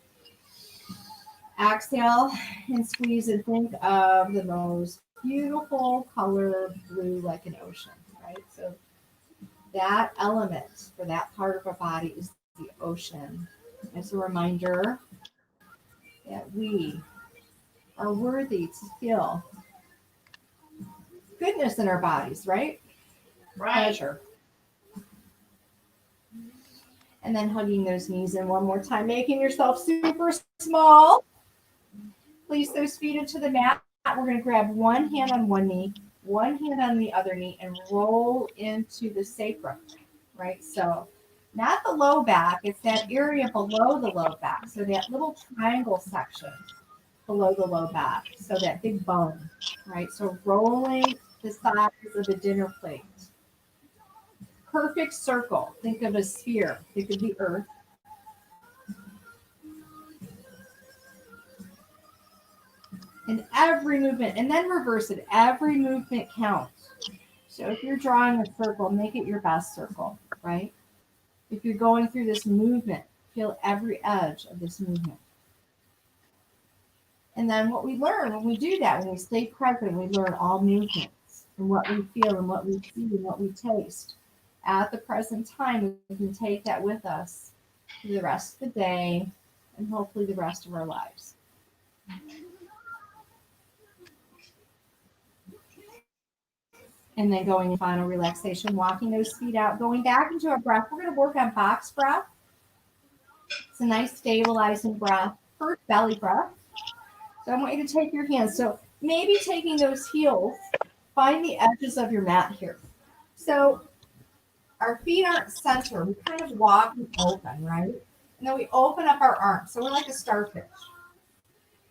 S2: Exhale and squeeze and think of the most beautiful color blue like an ocean, right? So that element for that part of our body is the ocean. As a reminder that we are worthy to feel goodness in our bodies, right?
S1: Right.
S2: Pleasure. And then hugging those knees in one more time, making yourself super small. Place those feet into the mat. We're going to grab one hand on one knee, one hand on the other knee, and roll into the sacrum, right? So not the low back, it's that area below the low back. So that little triangle section below the low back. So that big bone, right? So rolling the size of a dinner plate. Perfect circle. Think of a sphere. Think of the earth. And every movement, and then reverse it. Every movement counts. So if you're drawing a circle, make it your best circle, right? If you're going through this movement, feel every edge of this movement. And then what we learn when we do that, when we stay present, we learn all movements and what we feel and what we see and what we taste. At the present time, we can take that with us through the rest of the day and hopefully the rest of our lives. And then going in final relaxation, walking those feet out, going back into our breath. We're going to work on box breath. It's a nice stabilizing breath. First, belly breath. So I want you to take your hands. So maybe taking those heels, find the edges of your mat here. So our feet aren't center. We kind of walk and open, right? And then we open up our arms. So we're like a starfish.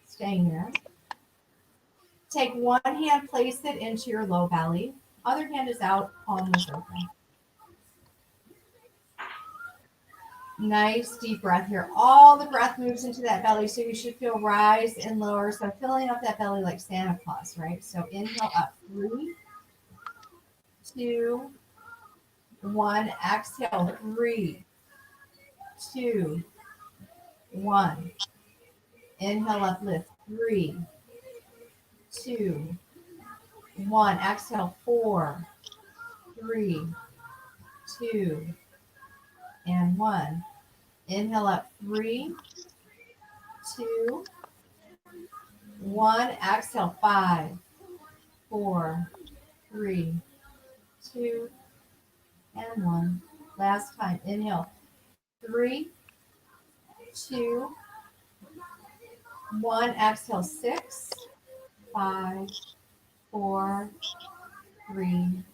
S2: Staying there. Take one hand, place it into your low belly. Other hand is out, palm is open. Nice deep breath here. All the breath moves into that belly, so you should feel rise and lower. So filling up that belly like Santa Claus, right? So inhale up, 3, 2, 1. Exhale, 3, 2, 1. Inhale up, lift, 3, 2, 1. Exhale, 4, 3, 2, and 1. Inhale up, 3, 2, 1. Exhale, 5, 4, 3, 2, and 1. Last time. Inhale, 3, 2, 1. Exhale, 6, 5, 4, 3,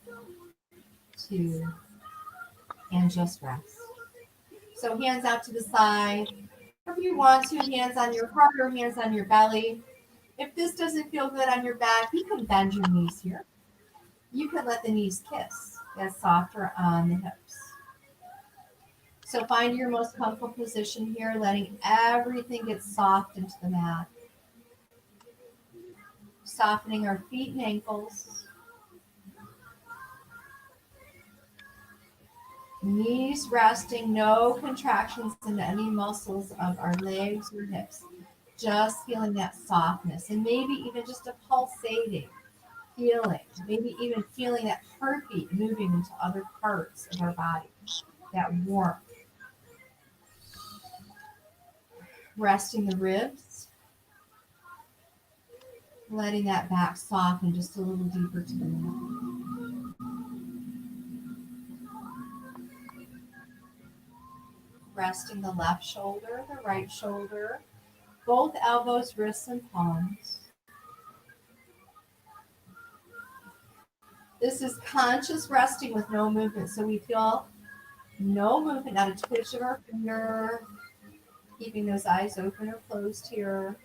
S2: 2, and just rest. So hands out to the side. If you want to, hands on your heart or hands on your belly. If this doesn't feel good on your back, you can bend your knees here. You can let the knees kiss. That's softer on the hips. So find your most comfortable position here, letting everything get soft into the mat. Softening our feet and ankles. Knees resting, no contractions in any muscles of our legs or hips. Just feeling that softness and maybe even just a pulsating feeling. Maybe even feeling that heartbeat moving into other parts of our body. That warmth. Resting the ribs. Letting that back soften just a little deeper to the middle. Resting the left shoulder, the right shoulder, both elbows, wrists, and palms. This is conscious resting with no movement. So we feel no movement, not a twitch of our finger, keeping those eyes open or closed here.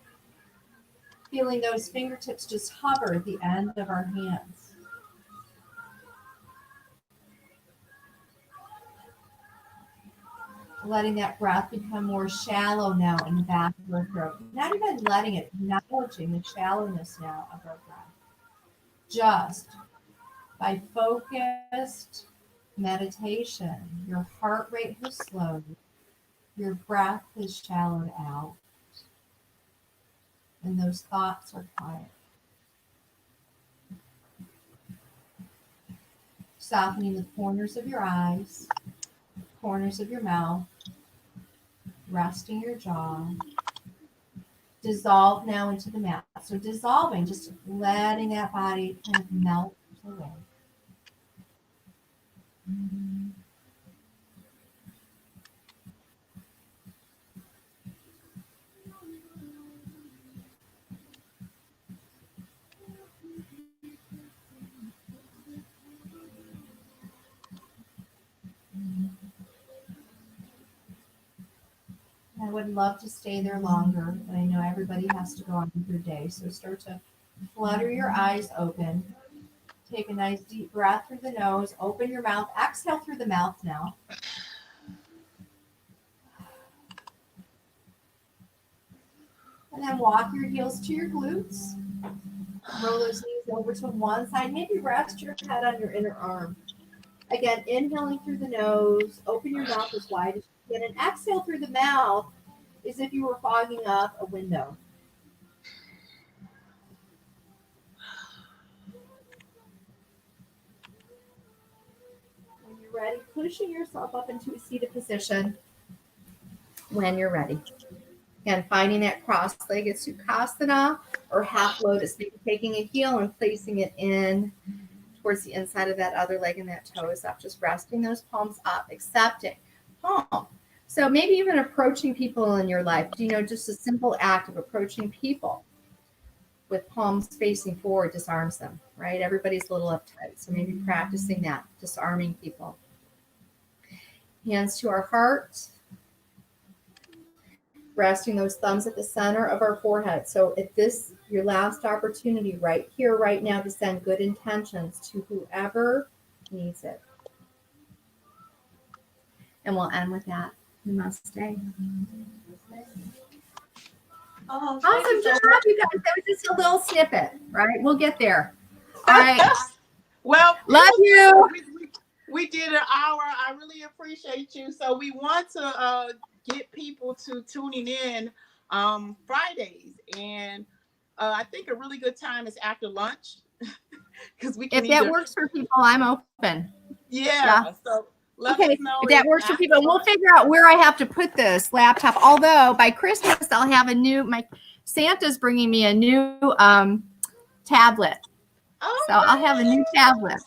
S2: Feeling those fingertips just hover at the end of our hands. Letting that breath become more shallow now in the back of our throat. Not even letting it, acknowledging the shallowness now of our breath. Just by focused meditation, your heart rate has slowed, your breath has shallowed out, and those thoughts are quiet. Softening the corners of your eyes, corners of your mouth, resting your jaw. Dissolve now into the mat. So dissolving, just letting that body kind of melt away. I would love to stay there longer, but I know everybody has to go on with their day. So start to flutter your eyes open. Take a nice deep breath through the nose. Open your mouth. Exhale through the mouth now. And then walk your heels to your glutes. Roll those knees over to one side. Maybe rest your head on your inner arm. Again, inhaling through the nose. Open your mouth as wide as you can. And exhale through the mouth as if you were fogging up a window. When you're ready, pushing yourself up into a seated position when you're ready. Again, finding that cross-legged Sukhasana or half lotus, maybe taking a heel and placing it in towards the inside of that other leg and that toe is up. Just resting those palms up, accepting. Palm. So maybe even approaching people in your life, just a simple act of approaching people with palms facing forward disarms them, right? Everybody's a little uptight. So maybe practicing that, disarming people. Hands to our heart. Resting those thumbs at the center of our forehead. So if this your last opportunity right here, right now, to send good intentions to whoever needs it. And we'll end with that. Namaste.
S1: Oh,
S2: Awesome job, you guys. That was just a little snippet, right? We'll get there. All right.
S1: Well,
S2: Love you.
S1: We did an hour. I really appreciate you. So we want to get people to tuning in Fridays, and I think a really good time is after lunch because we can.
S2: If that works for people, I'm open.
S1: Yeah. So let
S2: okay,
S1: us know
S2: if that works for people, we'll figure out where I have to put this laptop. Although by Christmas, I'll have my Santa's bringing me a new tablet.
S1: Oh,
S2: so I'll have a new tablet.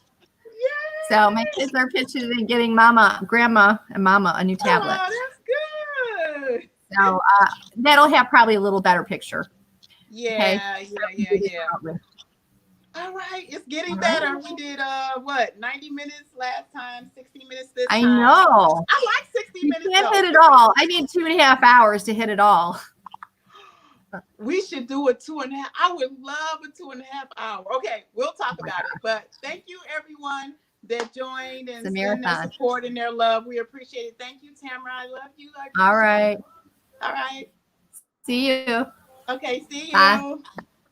S1: Yay.
S2: So my kids are pitching in getting grandma and mama a new tablet.
S1: Oh, that's good.
S2: So that'll have probably a little better picture.
S1: Yeah,
S2: okay?
S1: yeah. All right, it's getting better. We did 90 minutes last time, 60 minutes this time.
S2: I know.
S1: I like 60 minutes.
S2: You can't hit it all. I need 2.5 hours to hit it all.
S1: We should do a 2.5. I would love a 2.5 hour. Okay, we'll talk about it. But thank you, everyone that joined and sent their support and their love. We appreciate it. Thank you, Tamara. I love you.
S2: All right.
S1: All right.
S2: See you.
S1: Okay, see you.
S2: Bye.